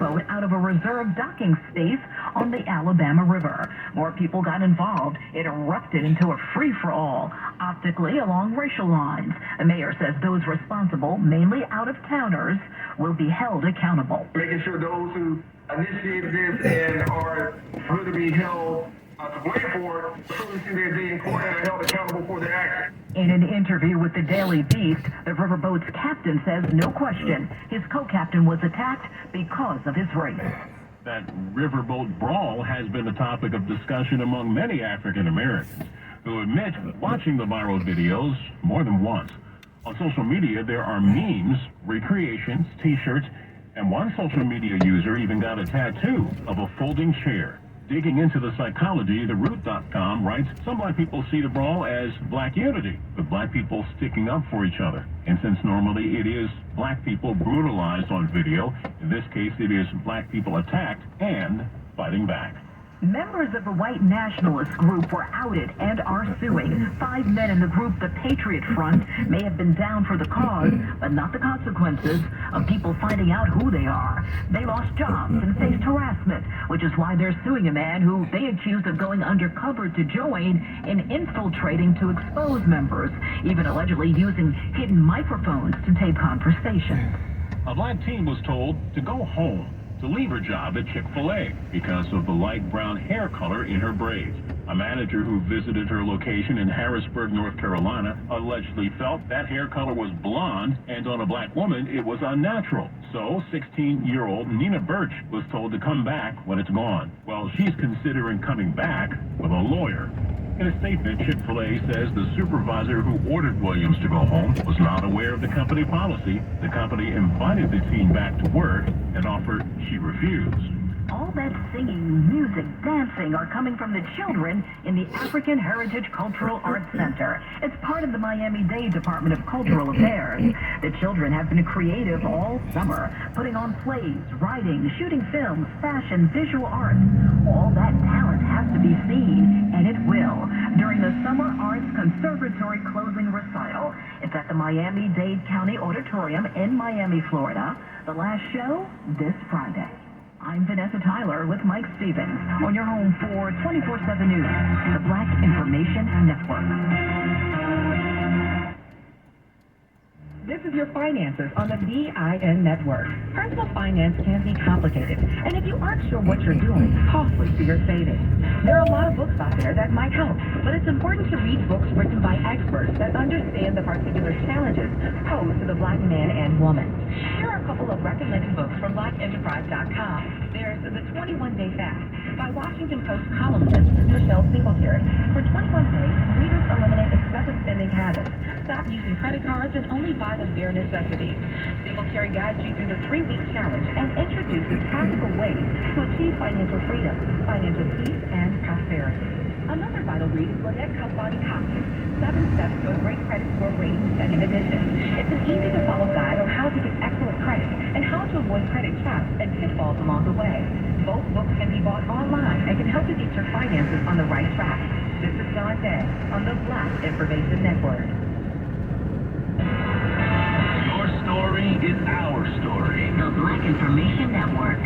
riverboat out of a reserved docking space on the Alabama River. More people got involved. It erupted into a free-for-all, optically along racial lines. The mayor says those responsible, mainly out-of-towners, will be held accountable. Making sure those who initiated this and are going to be held to blame for it, truly see their day in court and are held accountable for their actions. In an interview with the Daily Beast, the riverboat's captain says no question his co-captain was attacked because of his race. That riverboat brawl has been a topic of discussion among many African Americans who admit watching the viral videos more than once. On social media, there are memes, recreations, t-shirts, and one social media user even got a tattoo of a folding chair. Digging into the psychology, the Root.com writes, some black people see the brawl as black unity, with black people sticking up for each other. And since normally it is black people brutalized on video, in this case it is black people attacked and fighting back. Members of the white nationalist group were outed and are suing. 5 men in the group, the Patriot Front, may have been down for the cause, but not the consequences of people finding out who they are. They lost jobs and faced harassment, which is why they're suing a man who they accused of going undercover to join and infiltrating to expose members, even allegedly using hidden microphones to tape conversations. A black teen was told to go home, to leave her job at Chick-fil-A because of the light brown hair color in her braids. A manager who visited her location in Harrisburg, North Carolina, allegedly felt that hair color was blonde, and on a black woman, it was unnatural. So, 16-year-old Nina Birch was told to come back when it's gone. Well, she's considering coming back with a lawyer. In a statement, Chick-fil-A says the supervisor who ordered Williams to go home was not aware of the company policy. The company invited the teen back to work and offered she refused. All that singing, music, dancing are coming from the children in the African Heritage Cultural Arts Center. It's part of the Miami-Dade Department of Cultural Affairs. The children have been creative all summer, putting on plays, writing, shooting films, fashion, visual arts. All that talent has to be seen, and it will, during the Summer Arts Conservatory closing recital. It's at the Miami-Dade County Auditorium in Miami, Florida. The last show this Friday. I'm Vanessa Tyler with Mike Stevens on your home for 24/7 News, the Black Information Network. This is your finances on the BIN network. Personal finance can be complicated, and if you aren't sure what you're doing, costly to your savings. There are a lot of books out there that might help, but it's important to read books written by experts that understand the particular challenges posed to the black man and woman. Here are a couple of recommended books from BlackEnterprise.com. There's The 21-Day Fast by Washington Post columnist Michelle Singletary. For 21 days, readers eliminate excessive spending habits, stop using credit cards, and only buy the bare necessities. Singletary guides you through the 3-week challenge and introduces practical ways to achieve financial freedom, financial peace, and prosperity. Another vital read is Lynette Body Copy, 7 Steps to a Great Credit Score Rating, 2nd edition. It's an easy-to-follow guide on how to get excellent credit and how to avoid credit traps and pitfalls along the way. Both books can be bought online and can help you get your finances on the right track. This is John Day on the Black Information Network. Your story is our story. The Black Information Network.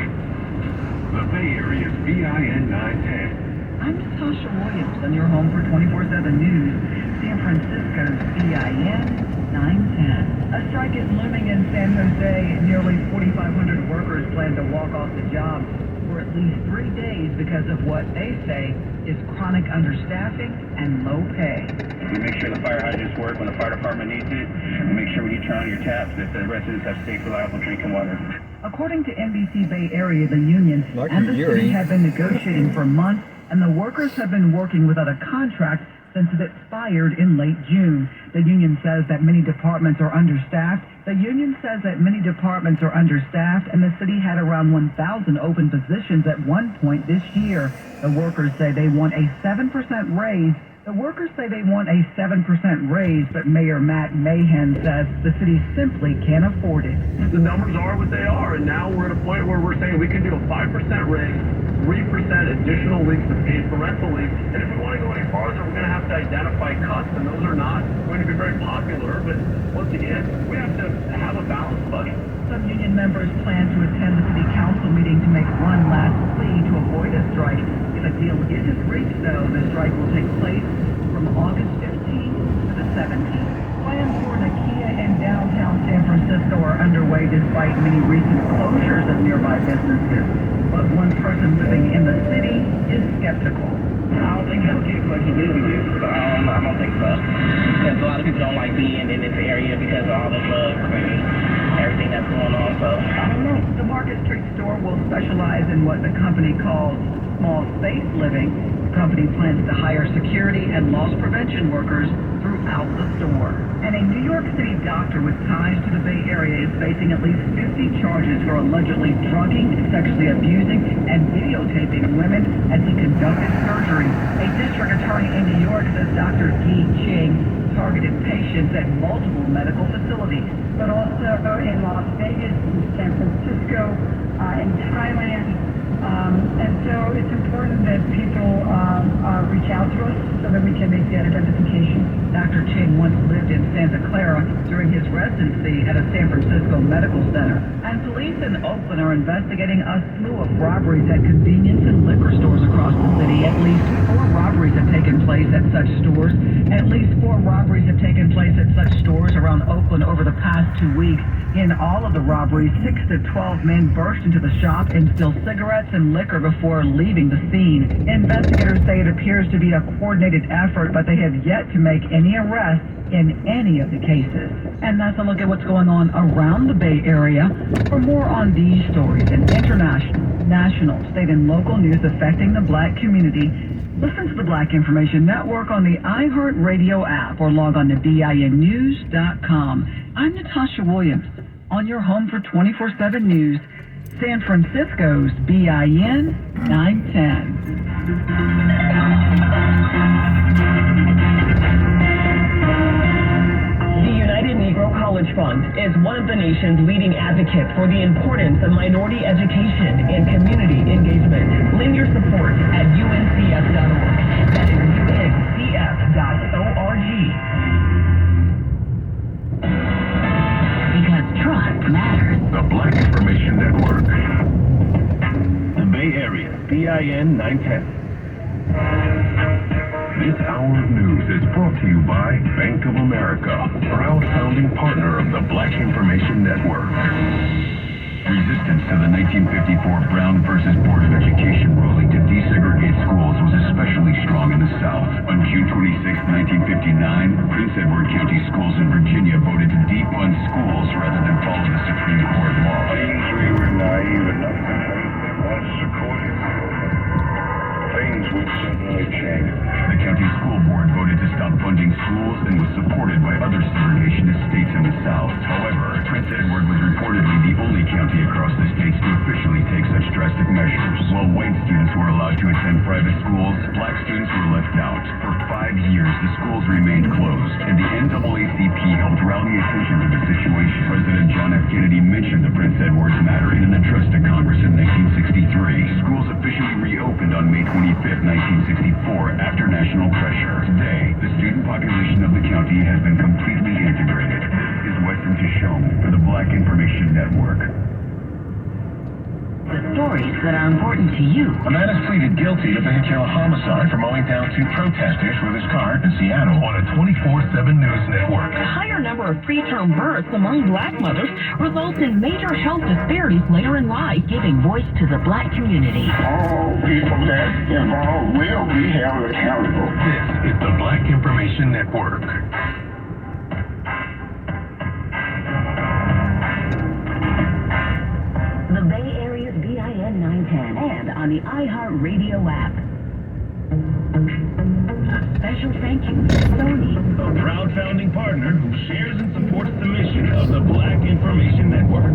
The Bay Area's BIN 910. I'm Natasha Williams on your home for 24/7 News, San Francisco's BIN 910. A strike is looming in San Jose. Nearly 4,500 workers plan to walk off the job for at least 3 days because of what they say is chronic understaffing and low pay. We make sure the fire hydrants work when the fire department needs it. We make sure when you turn on your taps that the residents have safe, reliable drinking water. According to NBC Bay Area, the union and the city have been negotiating for months, and the workers have been working without a contract since it expired in late June. The union says that many departments are understaffed. And the city had around 1,000 open positions at one point this year. The workers say they want a 7% raise. But Mayor Matt Mahan says the city simply can't afford it. The numbers are what they are, and now we're at a point where we're saying we can do a 5% raise, 3% additional weeks of paid parental leave, and if we want to go any farther, we're going to have to identify cuts, and those are not going to be very popular, but once again, we have to have a balanced budget. Some union members plan to attend the city council meeting to make one last plea to avoid a strike. If a deal isn't reached, though, the strike will take place from August 15th to the 17th. Plans for an IKEA in downtown San Francisco are underway despite many recent closures of nearby businesses. But one person living in the city is skeptical. I don't think it'll get much to do with it. I don't think so. Because a lot of people don't like being in this area because of all the drugs and everything that's going on. So I don't know. The Market Street store will specialize in what the company calls small space living. The company plans to hire security and loss prevention workers throughout the store. And a New York City doctor with ties to the Bay Area is facing at least 50 charges for allegedly drugging, sexually abusing, and videotaping women as he conducted surgery. A district attorney in New York says Dr. Guy Ching targeted patients at multiple medical facilities. But also in Las Vegas, in San Francisco, in Thailand. And so it's important that people reach out to us so that we can make that identification. Dr. Ching once lived in Santa Clara during his residency at a San Francisco medical center. And police in Oakland are investigating a slew of robberies at convenience and liquor stores across the city. At least 4 robberies have taken place at such stores. At least 4 robberies have taken place at such stores around Oakland over the past 2 weeks. In all of the robberies, 6 to 12 men burst into the shop and steal cigarettes and liquor before leaving the scene. Investigators say it appears to be a coordinated effort, but they have yet to make any arrests in any of the cases. And that's a look at what's going on around the Bay Area. For more on these stories and international, national, state, and local news affecting the Black community, listen to the Black Information Network on the iHeartRadio app or log on to BINnews.com. I'm Natasha Williams, on your home for 24/7 news, San Francisco's BIN 910. The United Negro College Fund is one of the nation's leading advocates for the importance of minority education and community engagement. Lend your support at uncf.org. That is uncf.org. Because trust matters. The Black Information Network. The Bay Area, BIN 910. This hour of news is brought to you by Bank of America, proud founding partner of the Black Information Network. Resistance to the 1954 Brown versus Board of Education ruling to desegregate schools was especially strong in the South. On June 26, 1959, Prince Edward County schools in Virginia voted to defund schools rather than follow the Supreme Court law. Things we were naive enough to think that once the court is over, things would certainly change. The county school board voted to stop funding schools and was supported by other segregationist states in the South. However, Prince Edward was reportedly the only county across the states to officially take such drastic measures. While white students were allowed to attend private schools, black students were left out. For 5 years, the schools remained closed, and the NAACP helped rally attention to the situation. President John F. Kennedy mentioned the Prince Edward's matter in an address to Congress in 1963. Schools officially reopened on May 25, 1964, after national pressure. Today, the student population of the county has been completely integrated. This is Weston Tishome for the Black Information Network. The stories that are important to you. A man has pleaded guilty of vehicular homicide for mowing down 2 protesters with his car in Seattle on a 24/7 news network. A higher number of preterm births among black mothers results in major health disparities later in life, giving voice to the black community. All people that involved will be held accountable. This is the Black Information Network. The Bay Area's BIN 910 and on the iHeartRadio app. A special thank you to Sony, A proud founding partner who shares and supports the mission of the Black Information Network.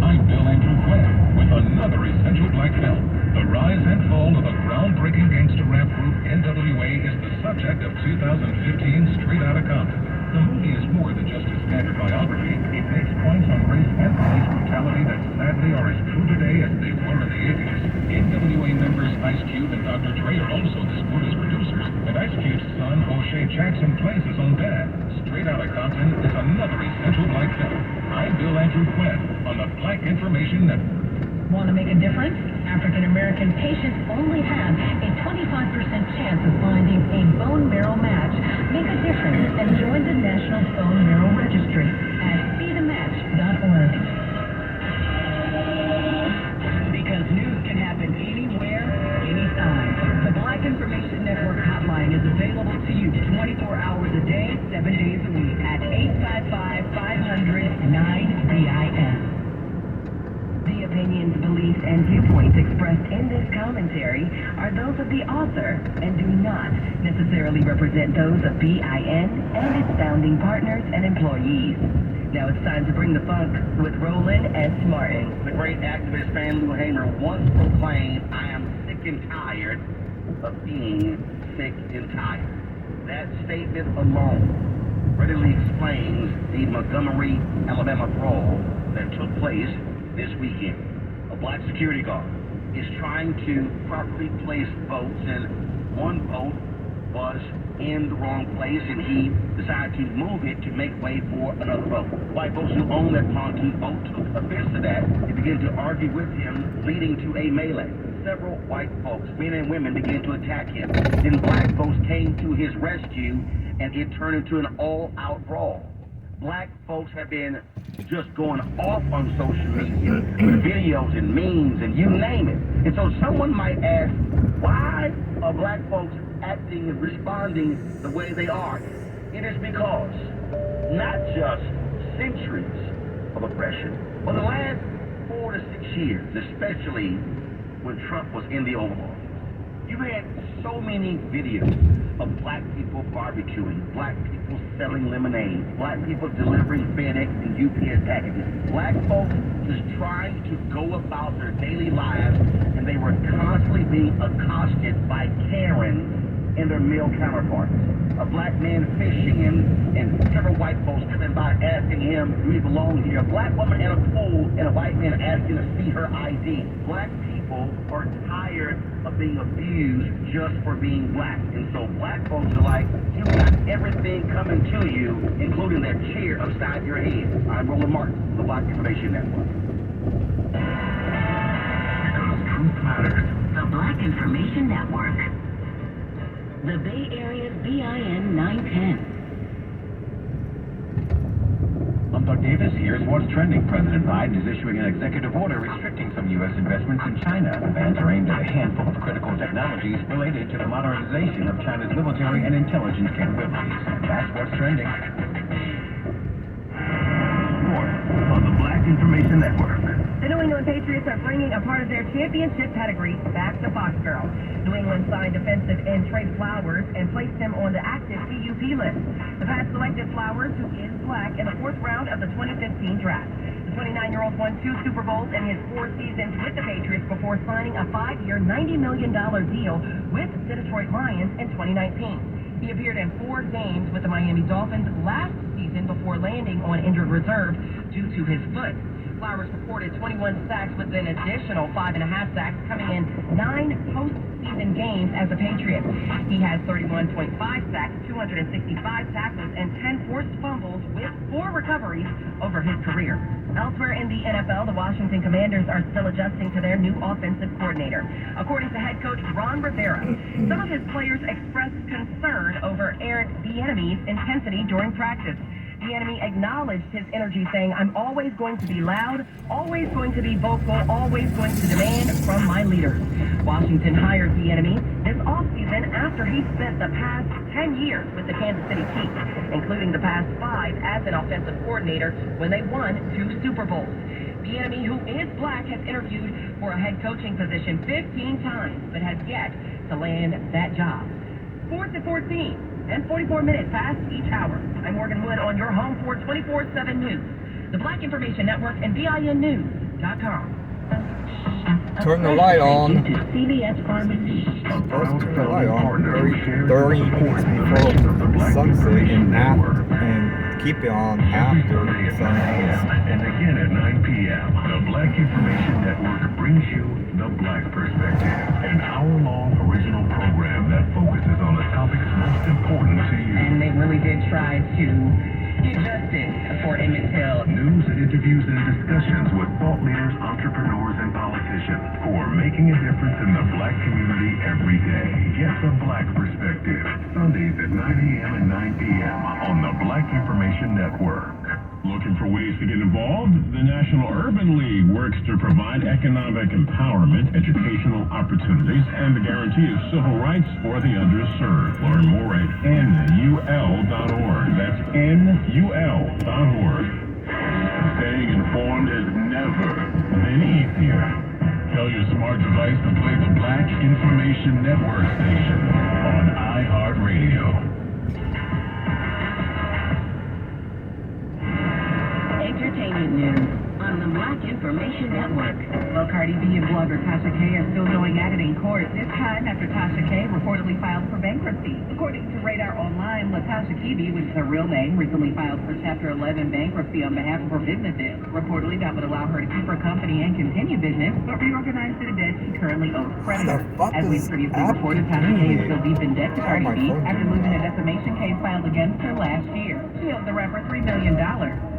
I'm Bill Andrew Quinn with another essential black film. The rise and fall of a groundbreaking gangster rap group, NWA, is the subject of 2015's Straight Outta Compton. The movie is more than just a standard biography. It makes points on race and police brutality that sadly are as true today as they were in the 80s. NWA members Ice Cube and Dr. Dre are also this movie's producers, and Ice Cube's son, O'Shea Jackson, plays his own dad. Straight Outta Compton is another essential Black film. I'm Bill Andrew Quinn on the Black Information Network. Want to make a difference? African American patients only have a 25% chance of finding a bone marrow match. Make a difference and join the National Bone Marrow Registry at bethematch.org. Because news can happen anywhere, anytime. The Black Information Network hotline is available to you 24 hours a day, 7 days a week at 855-500-9BIN. The opinions, beliefs, and viewpoints expressed in this commentary are those of the author and do not necessarily represent those of BIN and its founding partners and employees. Now it's time to bring the funk with Roland S. Martin. The great activist Fannie Lou Hamer once proclaimed, "I am sick and tired of being sick and tired." That statement alone readily explains the Montgomery, Alabama brawl that took place this weekend. A black security guard is trying to properly place votes, and one vote was in the wrong place, and he decided to move it to make way for another vote. White folks who own that pontoon boat took offense to that. They began to argue with him, leading to a melee. Several white folks, men and women, began to attack him. Then black folks came to his rescue, and it turned into an all-out brawl. Black folks have been just going off on social media with videos and memes and you name it. And so someone might ask, why are black folks acting and responding the way they are? It is because not just centuries of oppression, but the last 4 to 6 years, especially when Trump was in the Oval Office, you had so many videos of black people barbecuing, black people selling lemonade, black people delivering FedEx and UPS packages, black folks just trying to go about their daily lives, and they were constantly being accosted by Karens and their male counterparts. A black man fishing and several white folks coming by asking him, do he belong here? A black woman in a pool and a white man asking to see her ID. Black people are tired of being abused just for being black. And so black folks are like, you got everything coming to you, including that chair upside your head. I'm Roland Martin, the Black Information Network. Because truth matters. The Black Information Network. The Bay Area's BIN 910. I'm Doug Davis. Here's what's trending. President Biden is issuing an executive order restricting some U.S. investments in China. The bans are aimed at a handful of critical technologies related to the modernization of China's military and intelligence capabilities. That's what's trending. Sports on the Black Information Network. The New England Patriots are bringing a part of their championship pedigree back to Foxborough. New England signed defensive end Trey Flowers and placed him on the active PUP list. The Pats selected Flowers, who is black, in the 4th round of the 2015 draft. The 29-year-old won 2 Super Bowls in his 4 seasons with the Patriots before signing a 5-year, $90 million deal with the Detroit Lions in 2019. He appeared in 4 games with the Miami Dolphins last season before landing on injured reserve due to his foot. Flowers recorded 21 sacks with an additional 5.5 sacks, coming in 9 postseason games as a Patriot. He has 31.5 sacks, 265 tackles, and 10 forced fumbles with 4 recoveries over his career. Elsewhere in the NFL, the Washington Commanders are still adjusting to their new offensive coordinator. According to head coach Ron Rivera, some of his players expressed concern over Eric Bieniemy's intensity during practice. Bieniemy acknowledged his energy, saying, "I'm always going to be loud, always going to be vocal, always going to demand from my leaders." Washington hired Bieniemy this offseason after he spent the past 10 years with the Kansas City Chiefs, including the past 5 as an offensive coordinator when they won 2 Super Bowls. Bieniemy, who is black, has interviewed for a head coaching position 15 times, but has yet to land that job. 4th and 14. And 44 minutes past each hour. I'm Morgan Wood on your home for 24/7 News, the Black Information Network, and BINnews.com. Turn the light on. To CBS Pharmacy. First, turn the light on 30 minutes before sunset in Napa, and keep it on after sunset. And again at 9 p.m., the Black Information Network brings you The Black Perspective, an hour-long original program that focuses on the topics most important to you. And they really did try to get justice for Emmett Till. News, interviews, and discussions with thought leaders, entrepreneurs, and politicians who are making a difference in the black community every day. Get the Black Perspective, Sundays at 9 a.m. and 9 p.m. on the Black Information Network. Looking for ways to get involved? The National Urban League works to provide economic empowerment, educational opportunities, and the guarantee of civil rights for the underserved. Learn more at nul.org. That's nul.org. Staying informed has never been easier. Tell your smart device to play the Black Information Network station on iHeartRadio. Entertainment news on the Black Information Network. Well, Cardi B and blogger Tasha K are still going at it in court, this time after Tasha K reportedly filed for bankruptcy. According to Radar Online, LaTasha Kibi, which is her real name, recently filed for Chapter 11 bankruptcy on behalf of her businesses. Reportedly, that would allow her to keep her company and continue business, but reorganize the debt she currently owes creditors. As we previously reported, Tasha K is still deep in debt to Cardi B after losing a defamation case filed against her last year. She owes the rapper $3 million.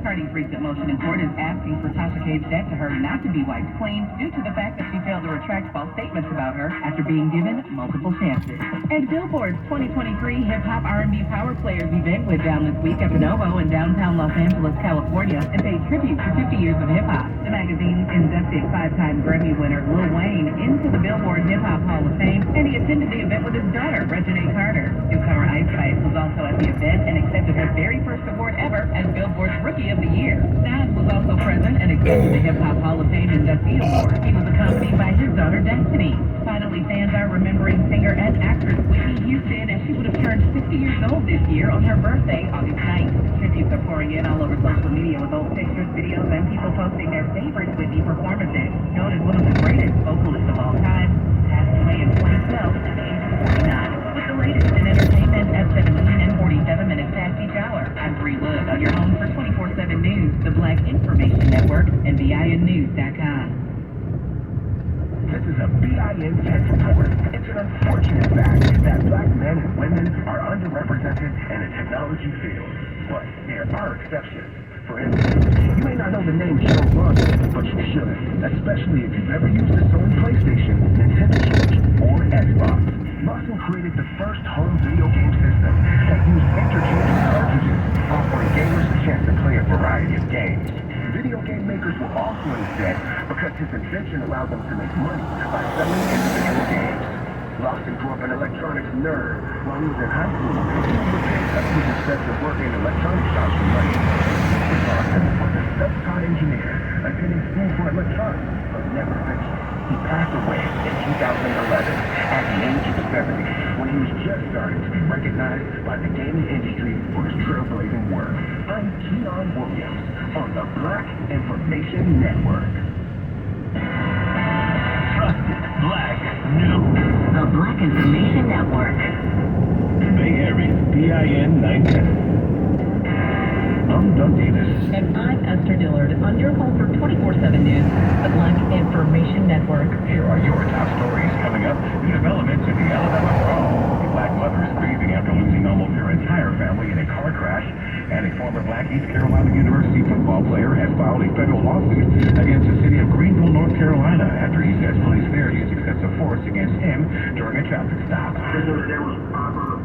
Cardi's recent motion in court is asking for Tasha K's debt to her not to be wiped clean due to the fact that she failed to retract false statements about her after being given multiple chances. And Billboard's 2023 Hip-Hop R&B Power Players event went down this week at Bonobo in downtown Los Angeles, California, and paid tribute to 50 years of hip-hop. The magazine inducted 5-time Grammy winner Lil Wayne into the Billboard Hip-Hop Hall of Fame, and he attended the event with his daughter, Reginae Carter. Newcomer Ice Spice was also at the event and accepted her very first award ever as Billboard's Rookie of the Year. Nas was also present and accepted the Hip Hop Hall of Fame inductee award. He was accompanied by his daughter Destiny. Finally, fans are remembering singer and actress Whitney Houston, and she would have turned 60 years old this year on her birthday, August 9th. Tributes are pouring in all over social media with old pictures, videos, and people posting their favorite Whitney performances. Known as one of the greatest vocalists of all time, passed away in 2012 at the age of 49. With the latest in entertainment at 17 and 47 minutes past each hour, I'm Bree Wood on your home for 24/7 News, the Black Information Network, and BINnews.com. This is a BIN Tech Report. It's an unfortunate fact that black men and women are underrepresented in the technology field. But there are exceptions. For instance, you may not know the name Joe Rogan, but you should, especially if you've ever used a Sony PlayStation, Nintendo Switch, or Xbox. Lawson created the first home video game system that used interchangeable cartridges, offering gamers a chance to play a variety of games. Video game makers were also in debt because his invention allowed them to make money by selling individual games. Lawson grew up an electronics nerd. While he was in high school, he would repair customers instead of working in electronic shops for money. Lawson was a self-taught engineer, attending school for electronics, but never finished. He passed away in 2011 at the age of 70, when he was just starting to be recognized by the gaming industry for his trailblazing work. I'm Keon Williams on the Black Information Network. Trusted Black News. The Black Information Network. Bay Area, BIN 910. I'm Doug Davis. And I'm Esther Dillard on your home for 24/7 News, the Black Information Network. Here are your top stories coming up. New developments in the Alabama brawl. A black mother is grieving after losing almost her entire family in a car crash. And a former black East Carolina University football player has filed a federal lawsuit against the city of Greenville, North Carolina, after he says police there used excessive force against him during a traffic stop. There was proper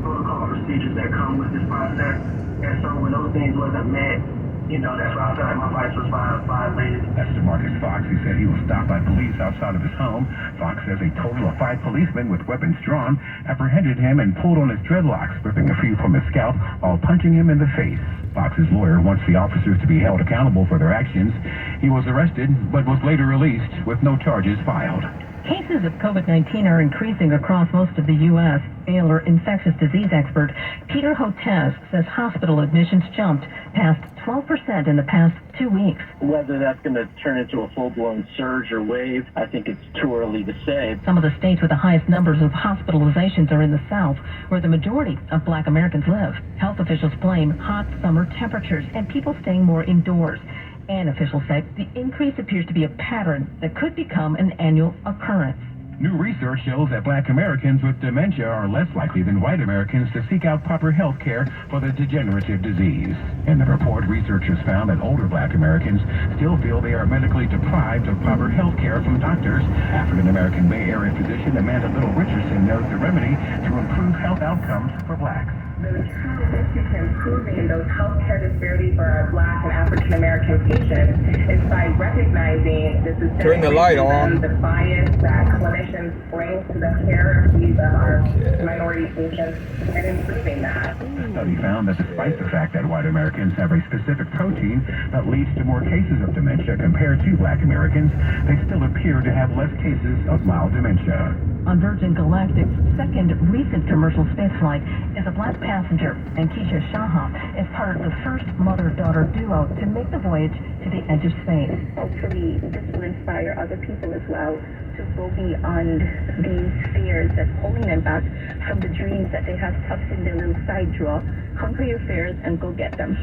protocol procedures that come with this process, and so when those things wasn't met, that's why I feel like my rights was violated. That's DeMarcus Fox, who said he was stopped by police outside of his home. Fox says a total of 5 policemen with weapons drawn apprehended him and pulled on his dreadlocks, ripping a few from his scalp while punching him in the face. Fox's lawyer wants the officers to be held accountable for their actions. He was arrested, but was later released with no charges filed. Cases of COVID-19 are increasing across most of the U.S. Baylor infectious disease expert Peter Hotez says hospital admissions jumped past 12% in the past 2 weeks. Whether that's going to turn into a full-blown surge or wave, I think it's too early to say. Some of the states with the highest numbers of hospitalizations are in the South, where the majority of black Americans live. Health officials blame hot summer temperatures and people staying more indoors. And officials say the increase appears to be a pattern that could become an annual occurrence. New research shows that black Americans with dementia are less likely than white Americans to seek out proper health care for the degenerative disease. In the report, researchers found that older black Americans still feel they are medically deprived of proper health care from doctors. African-American Bay Area physician Amanda Little Richardson knows the remedy to improve health outcomes for blacks. The true issue to improving those healthcare disparities for our Black and African American patients is by recognizing the systemic Turn the light on. The bias that clinicians bring to the care of these our minority patients and improving that. The study found that despite the fact that white Americans have a specific protein that leads to more cases of dementia compared to black Americans, they still appear to have less cases of mild dementia. On Virgin Galactic's second recent commercial spaceflight is a black passenger, and Keisha Shaha is part of the first mother-daughter duo to make the voyage to the edge of space. Hopefully, this will inspire other people as well to go beyond these fears that's holding them back from the dreams that they have tucked in their little side drawer. Conquer your fears and go get them.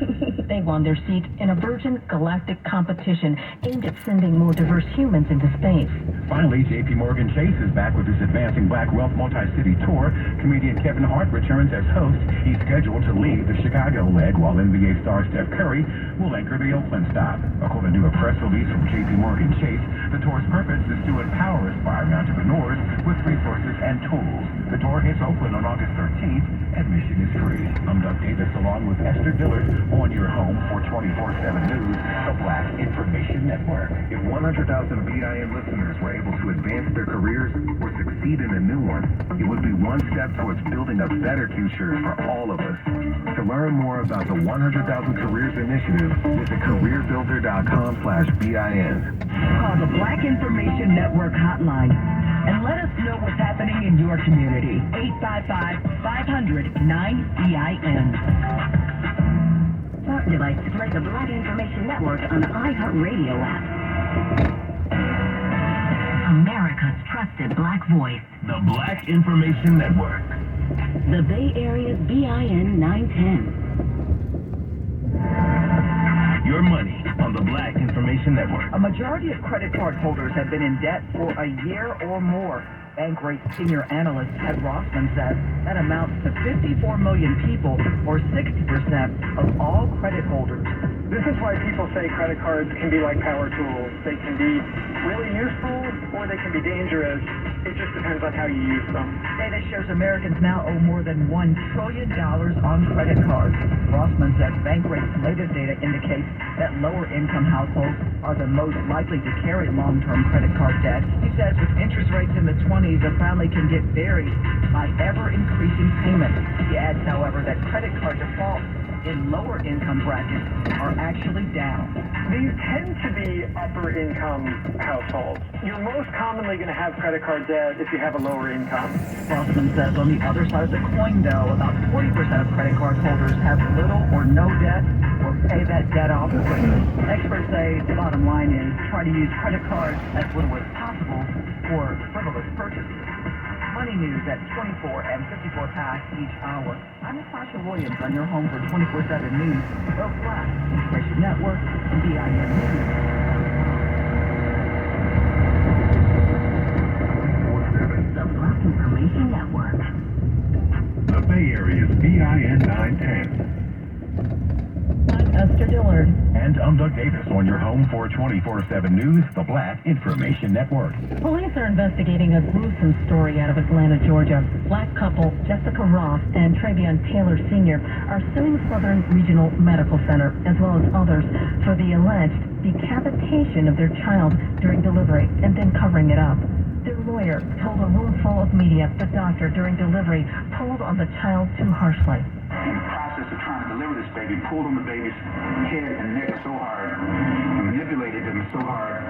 They won their seat in a Virgin Galactic competition aimed at sending more diverse humans into space. Finally, J.P. Morgan Chase is back with his Advancing Black Wealth Multi-City Tour. Comedian Kevin Hart returns as host. He's scheduled to lead the Chicago leg, while NBA star Steph Curry will anchor the Oakland stop. According to a press release from J.P. Morgan Chase, the tour's purpose is to empower aspiring entrepreneurs with resources and tools. The tour hits Oakland on August 13th. Admission is free. I'm Doug Davis along with Esther Dillard on your home for 24/7 News, the Black Information Network. If 100,000 BIN listeners were able to advance their careers or succeed in a new one, it would be one step towards building a better future for all of us. To learn more about the 100,000 Careers Initiative, visit careerbuilder.com/BIN. Call the Black Information Network hotline and let us know what's happening in your community. 855-500-9BIN. Smart devices play the Black Information Network on the iHeartRadio app. America's trusted black voice. The Black Information Network. The Bay Area's BIN 910. Your money on the Black Information Network. A majority of credit card holders have been in debt for a year or more. Bankrate senior analyst Ted Rossman says that amounts to 54 million people, or 60% of all credit holders. This is why people say credit cards can be like power tools. They can be really useful or they can be dangerous. It just depends on how you use them. Data shows Americans now owe more than $1 trillion on credit cards. Rossman says Bankrate's latest data indicates that lower-income households are the most likely to carry long-term credit card debt. He says with interest rates in the 20s, a family can get buried by ever-increasing payments. He adds, however, that credit card defaults in lower income brackets are actually down. These tend to be upper income households. You're most commonly going to have credit card debt if you have a lower income. Rossman says on the other side of the coin, though, about 40% of credit card holders have little or no debt or pay that debt off quickly. Experts say the bottom line is try to use credit cards as little as possible for frivolous purchases. Money news at 24 and 54 past each hour. I'm Natasha Williams on your home for 24/7 News, the Black Information Network, and BIN News. The Black Information Network. The Bay Area's BIN 910. I'm Esther Dillard. And I'm Doug Davis on your home for 24/7 News, the Black Information Network. Police are investigating a gruesome story out of Atlanta, Georgia. Black couple Jessica Ross and Travion Taylor Sr. are suing Southern Regional Medical Center, as well as others, for the alleged decapitation of their child during delivery and then covering it up. Their lawyer told a room full of media the doctor during delivery pulled on the child too harshly. In the process of trying to deliver this baby, pulled on the baby's head and neck so hard, and manipulated them so hard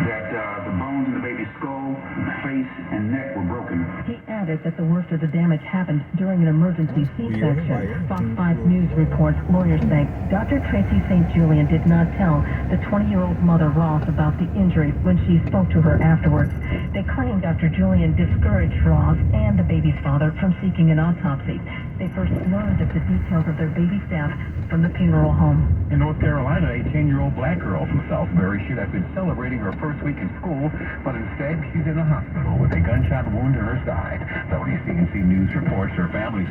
that the bones in the baby's skull, face, and neck were broken. He added that the worst of the damage happened during an emergency C-section. Fox 5 News reports lawyers say Dr. Tracy St. Julian did not tell the 20-year-old mother Ross about the injury when she spoke to her afterwards. They claim Dr. Julian discouraged Ross and the baby's father from seeking an autopsy. They first learned of the details of their baby's death from the funeral home. In North Carolina, a 10-year-old black girl from Salisbury should have been celebrating her first week in school, but instead she's in the hospital with a gunshot wound to her side. WCNC News reports her family